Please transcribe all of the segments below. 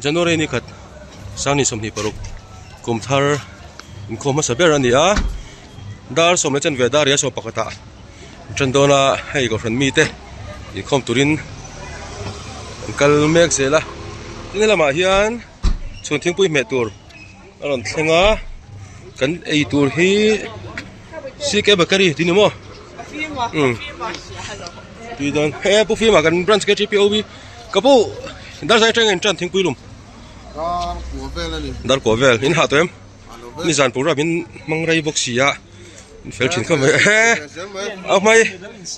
January ni khat sani somni paruk kum thar in khoma saber ania dar somle chen vedar ya so pakata chandona hei go ran mi te i khom turin kal mek zela ni lama hian chun thingpui me tur aron thlenga kan ei tur hi CK Bakery dinimo tuy don he pu fi ma kan branch ke TPOB kapu dar sai teng en chan thingpui lum dar ko vel in ha to em ni zan pura bin mangrai boxia fel chin kham a mai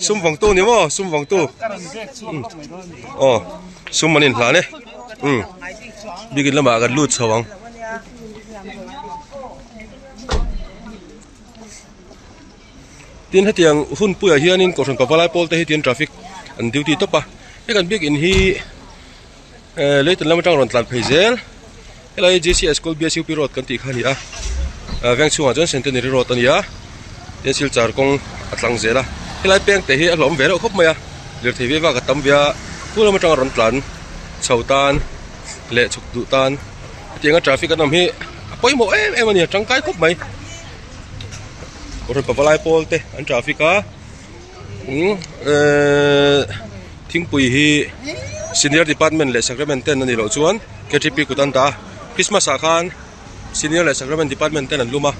sum wang tu ni mo sum wang tu sum manin hla ne bigin lama kan lut chawang tin hatiang hun puya hianin ko thon pawalai pol te hi tin traffic an duty topa he kan big in hi leitan lam tang ron tlan pheizel helai GCS school BSUP road kan ti khani a veng chunga jon centenary road ania tesil char kong atlang zela helai peng te hi alom vero khop maya lir thei ve wa ka tam via pulam tang ron tlan chautan le chuk du tan tianga traffic anam hi poimo em ania tangkai khop mai or pawalai pol te an traffic a thingpui hi senior department le sacrament ten ani lo chuan KTP kutan ta Christmas akhan senior le sacrament department ten an luma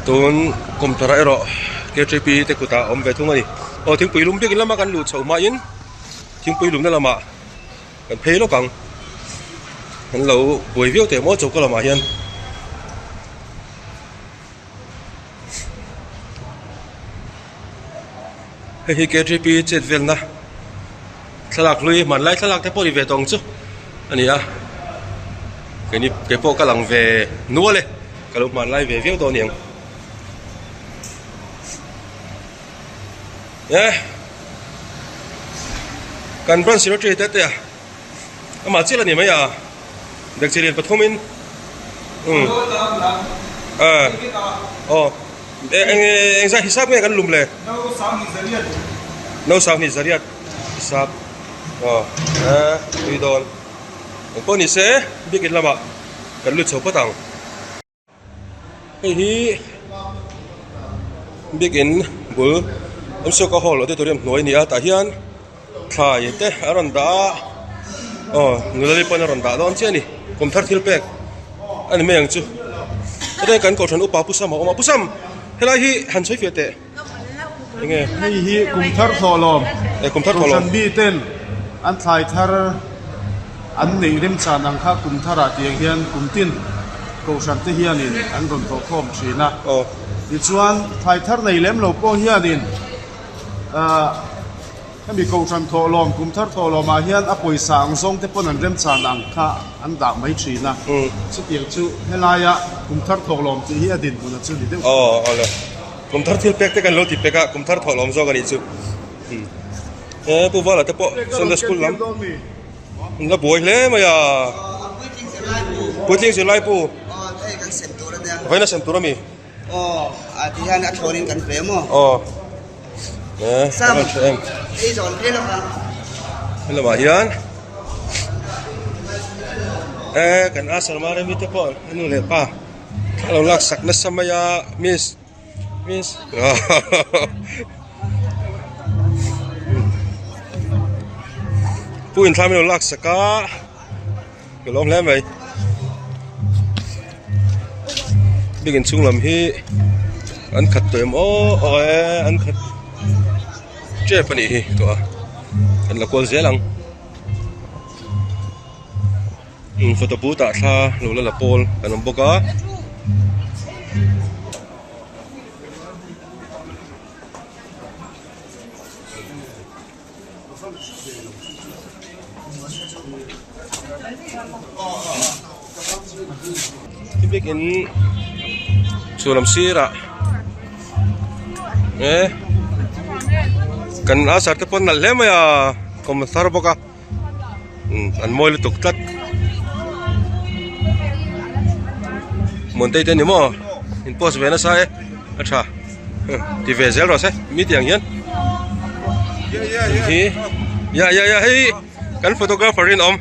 tun komtara ero KTP te kuta om ve thungani thingpui lum bikin lama kan lu chau ma in thingpui lum na lama kan phei lo kang an lo boi viau te mo chau ka lama hian hi KTP chet velna thalak lui man lai thalak te pori ve tong chu ania keni ke po kalang ve nuale kalau man lai ve viau to niang kan bran siro tre te te ama chila ni maya dak chilin pathomin anh ra hisab nghe kan lum le no sang ni zariat hisab tuy don ko ni se bikin lama kan lu chho patang hi bikin bul am so ka hol te toriam noi ni ata hian thai te aron da nulali pon aron da don che ni kom thar thil pek ani meng chu ate kan ko thon upa pusam oma pusam helai hi han choi fiate nge hi kum thar tholom kum thar tholom bi ten an thlai thar an nei rim chan ang kha kum thara tiang hian kum tin ko san te hianin an ron tho khom thina ti chuan thlai thar nei lem lo po hianin mi ko san tholom kum thar tholom a hian a poisa ang zong te pon an rem chan ang kha an da mai thina chu tiang chu helaya kum thar tholom ti hi adin buna chu ni de ole kum thar thil pek te kan lo ti peka kum thar tholom zo kan i chu pu wala te po Sunday school lam la boy le maya puting se lai pu kan sentura dia vai na sentura mi atihan athorin kan premo sam em ei zon phela ka hello ma hian kan asal mare mi te po anu le pa kalau lak sak na samaya miss puin tham lo lak saka kelom le mai bigin chung lam hi an khat to em an khat che pani hi to an la kol zelang photo pu ta tha lo la pol kan boka bikin sulam sira kan asar te pon na lema ya kom sarboka an moil tuktat montai te ni mo in pos vena sa acha ti vezel ro se mi tiang hian ya hey kan photographer in om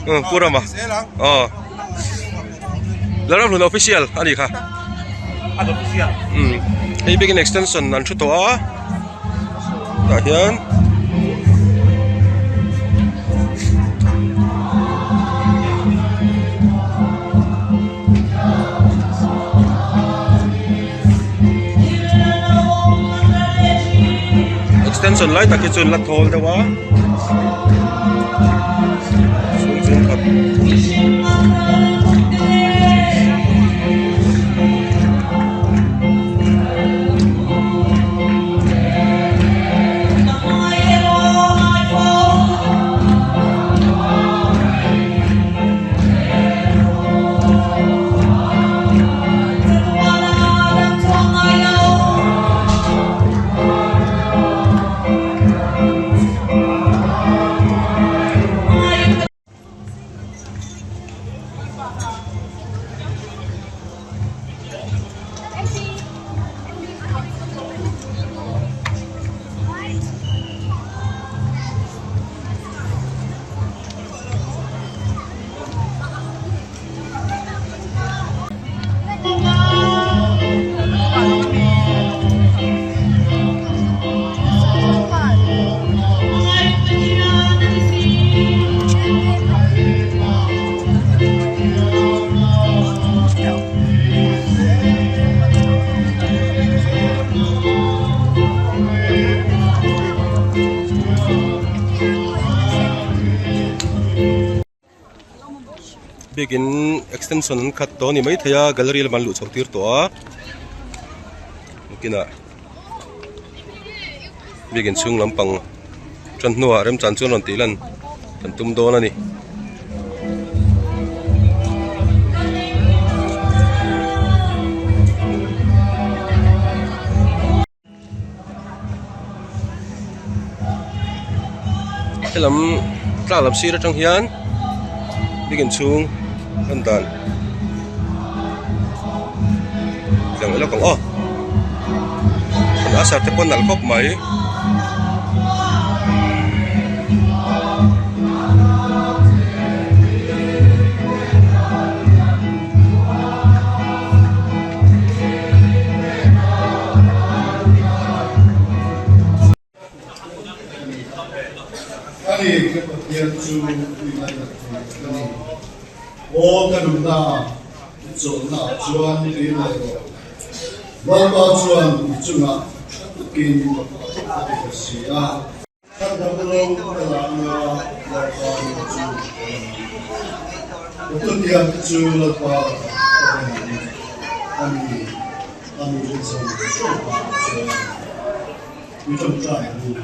pura mà là nó là official anh đi khá hay begin extension anh chút toa đã hiện extension lại ta cái chuyện lát thô đâu quá xuống xuống thật begin extension cut to ni mai thaya gallery man lu chawtir to a kina begin chung lampang chan nuwa rem chan chon tilan tan tum do na ni helam tlalap sira tang hian begin chung dan yang lo kong kan asar te pon nal kop mai ô cái đúng là chỗ nào chuan đi này rồi bao chuan chung à kinh sĩ à các đồng lâu là người tôi tiền chú là bao anh đi xong đi trong trại luôn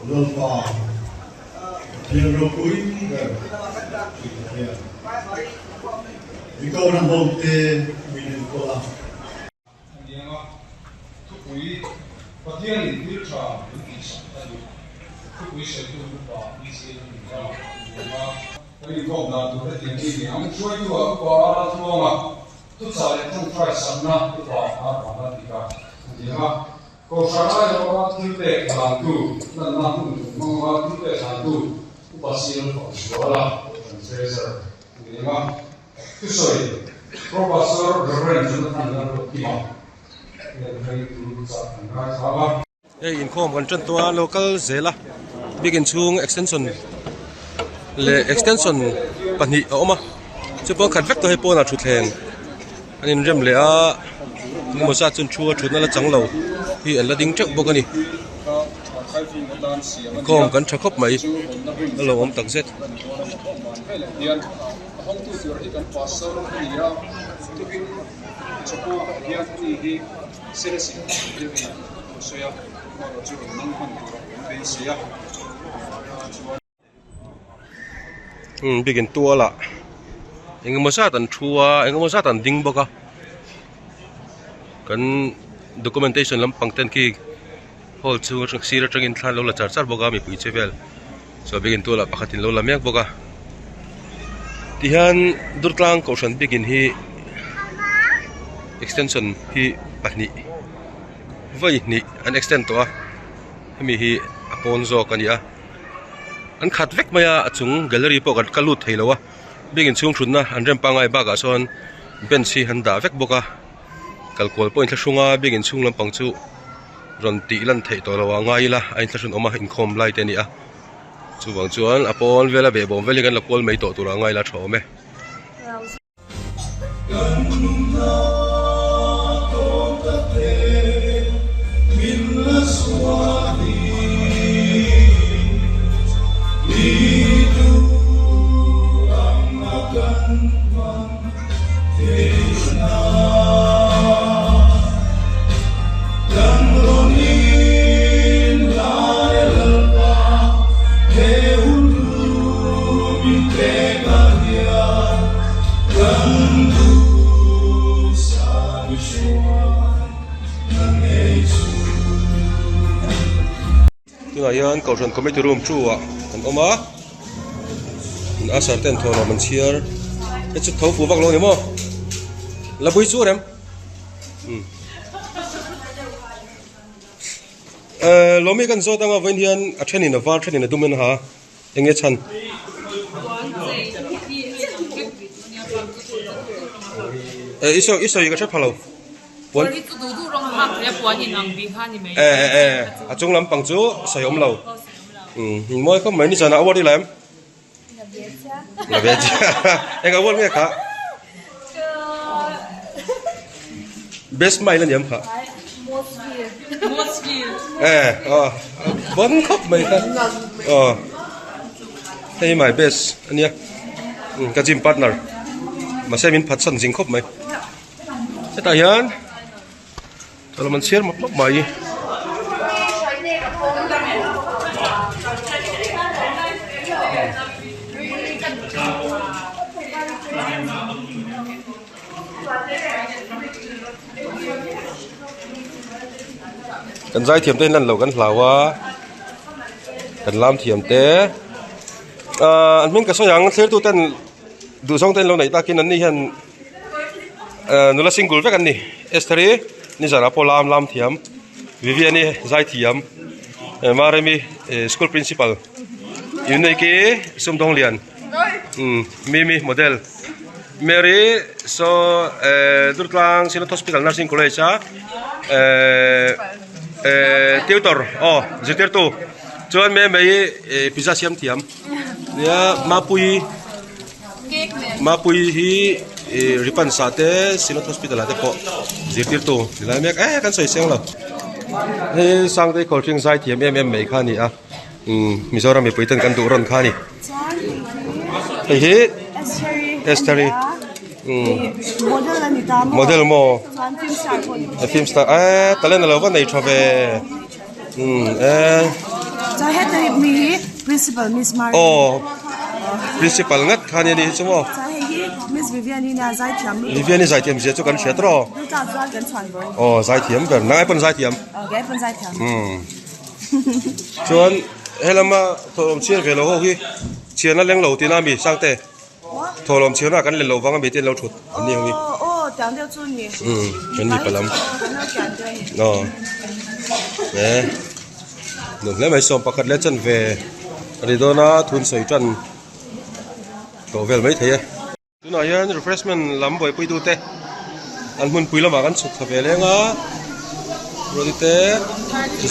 rồi vào hiện rồi cuối vì câu nằm bông tê vì nên cô làm Kau sarai orang kita bantu, dan bantu orang kita bantu, pasir sekolah, profesor, ini mah, tu sorry, profesor referensi tentang lima, yang itu sangat sahabat. Inform kan tua local zela begin chung extension le extension pani oma chupon khat vek to he pona thu thleng anin rem le a mo sa chun chua thuna la changlo hi an la ding chak bokani kom kan thakop mai alo om tak zet begin tua la engmo sa tan thua engmo sa tan ding boka kan documentation lam pangten ki hol chu sira tangin thlan lo la char boga mi pui chevel so begin tua la pakhatin lo la mek boka tihan durtlang kausan begin hi extension hi pahni vai ni an extend to a mi hi pon zo kania an khat vek maya achung gallery po kan kalut theilowa bigin chung thunna an rem pangai baga son bench hi han da vek boka kalkol point thashunga bigin chung lampang chu ron ti lan thei to lawa ngai la ain thashun oma in khom lai te ni a chu wang chuan apol vela be bom veli kan la kol mei to tura ngai la thome Yan kausan committee room chu an oma an asar ten tholo man chiar e chu thau fu bak lo ni mo la bui chu rem lomi kan zo tanga ven hian a thenin a var thenin a dumen ha enge chan iso yi ka thap phalo pon a chung lam pang chu sai om lo moi ko mai ni chana award lam la be cha eng award me kha best mai lan yam kha bon khop mai kha hey my best ania ka gym partner ma se min phat san jing khop mai se ta hian kalau man share mak mai kan zai thiam te nan lo kan hlawa kan lam thiam te an min ka so yang thler tu ten du song ten lo nei ta kin an ni hian nula single ve kan ni S3 ni zara po lam thiam Viviani zai thiam marami school principal yunai ke sumdong lian mimi model Mary so Durtlang Sinot Hospital Nursing College tutor zitir tu chuan me pizza siam thiam ya mapui hi ripan sate Sinot Hospital ate po zitir tu la mek kan soi seng lo he sang te cold drink zai thiam mei kha ni a Mizoram mi puitan kan du ron kha ni he Esteri model mo film star talen lo van nei thove so head me principal Miss Marie principal ngat khani ni chumo Miss Viviani na zai thiam Viviani zai thiam je chu kan hetro ta zwa kan chuan bo zai thiam ber nai pon zai thiam ge pon zai thiam chuan helama thom chiar velo ho hi chiana leng lo tina mi sangte tholom chiana kan le lo wanga mi tin lo thut ani hi tang de chu ni kan ni palam no no le mai som pakhat le chan ve ri dona thun soi tan to vel mai thei tuna hian refreshment lam boi pui du te an mun pui lama kan chuk thabe lenga rodi te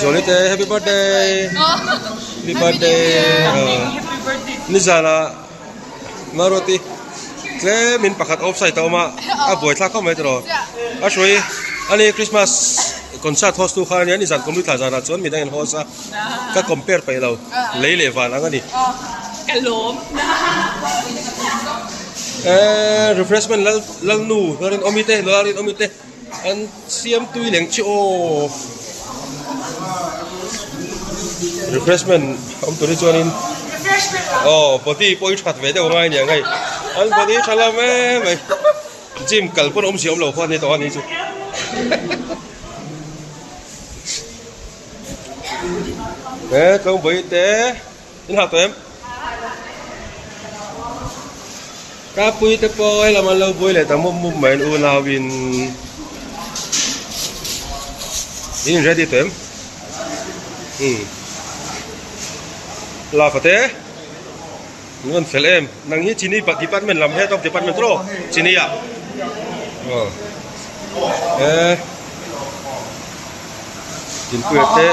zoli te happy birthday ni zana maroti tle min pakhat offside tawma a boi thla khom mai tro a shui ani Christmas concert host tu khan yani zan komli thla jana chon mi dang host a ka compare pai lo leile van angani kalom refreshment lal nu larin omite an siam tui leng chi refreshment om tu ri chuanin body poi that ve de ngai ni ngai an body thala me gym kalpon om siam lo khwan ni to ani chu công bưởi té in học tụi em cá bưởi té po hay là mà lâu bưởi lại tao mua mấy u nào bin in ready tụi em la fate ngon fel em nang hi chini department lam head of department ro chini ya tin puete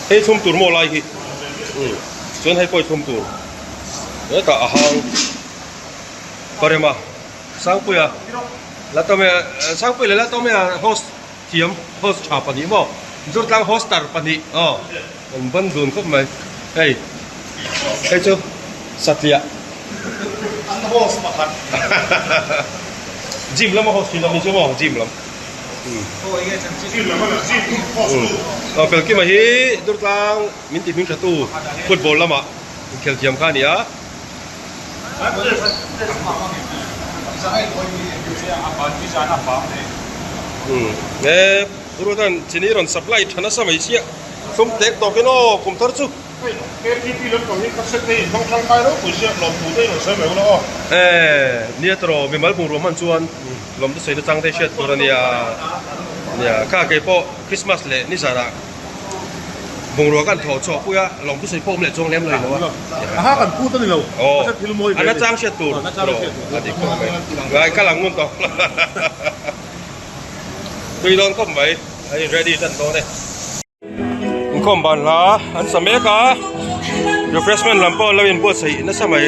hey thum tur mo lai hi chuan hai poi thum tur ta ahang parema sang puya la to me sang puya la to me host thiam host cha pani mo zur tlang hoster pani ban dun khop mai hey chu satya host makan gym lam host lam ni chu mo gym lam pel ki ma hi zur tlang min ti min thatu football lama khel thiam kha ni a urutan sini ron supply thana samai sia sum tek to ke no kum thar chu nia tro mi mal bung roman chuan lom tu sei na chang te shet torania nia ka ke po Christmas le ni sara bung ro kan tho cho puya lom tu sei pom le chong lem loi lo ha kan pu tan lo ana chang shet tur adi ko ngai ka lang mun to tui don kom mai ai ready tan to ne kom ban la an same ka refreshment lampo lawin bo sei na samai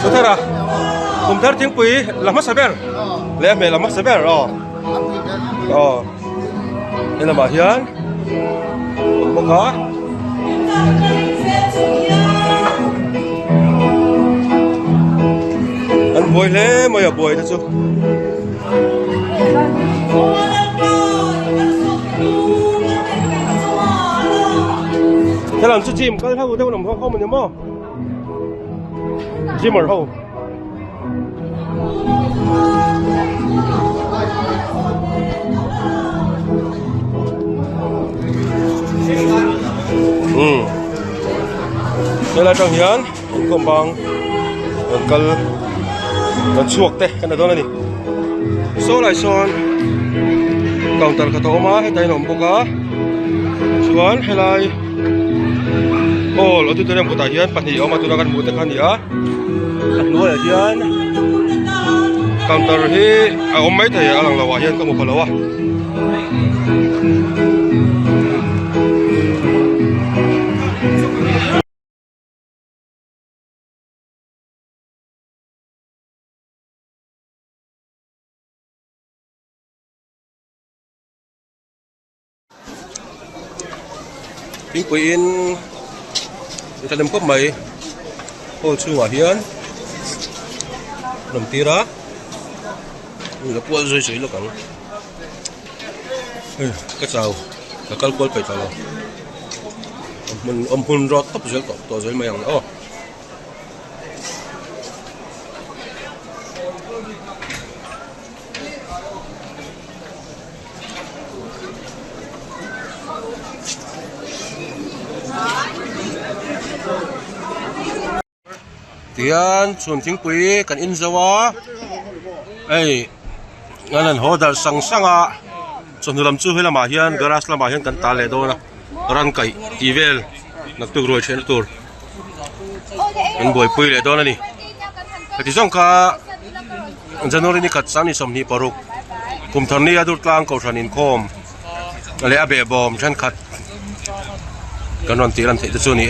so thara kum thar ting pui lama saber le me lama saber ina ma hian boka an boy le moya boy ta chu thế làm cho chim có thâu theo nằm không mình nhớ mò chim ở đâu đây là trong hiến công bằng cần chuộc thế cái này đó này số lại son cộng tần khát thổ má hay tay nồng bốc cá chuan hay lại lo tu tu dem ko ta hian pani oma tu kan mu te khan ya lo ya hian counter hi om mai thai alang lawa hian ka mu phalawa ping puin ta dem kop mai hol chunga hian lam tira la pol zoi zoi lo kang ka chau ka kal kol pai ta lo mun hun rot top zel to zel mai ang tian chun thing pui kan in zawa ei nganan hodal sanga chun lam chu helama hian garage lama hian kan ta le do na ran kai tivel nak tu roi chen tur in boy pui le do na ni ti song ka january ni kat sani som ni paruk kum thon ni adur tlang ko thanin khom ale abe bom chan khat kanon tiran the chu ni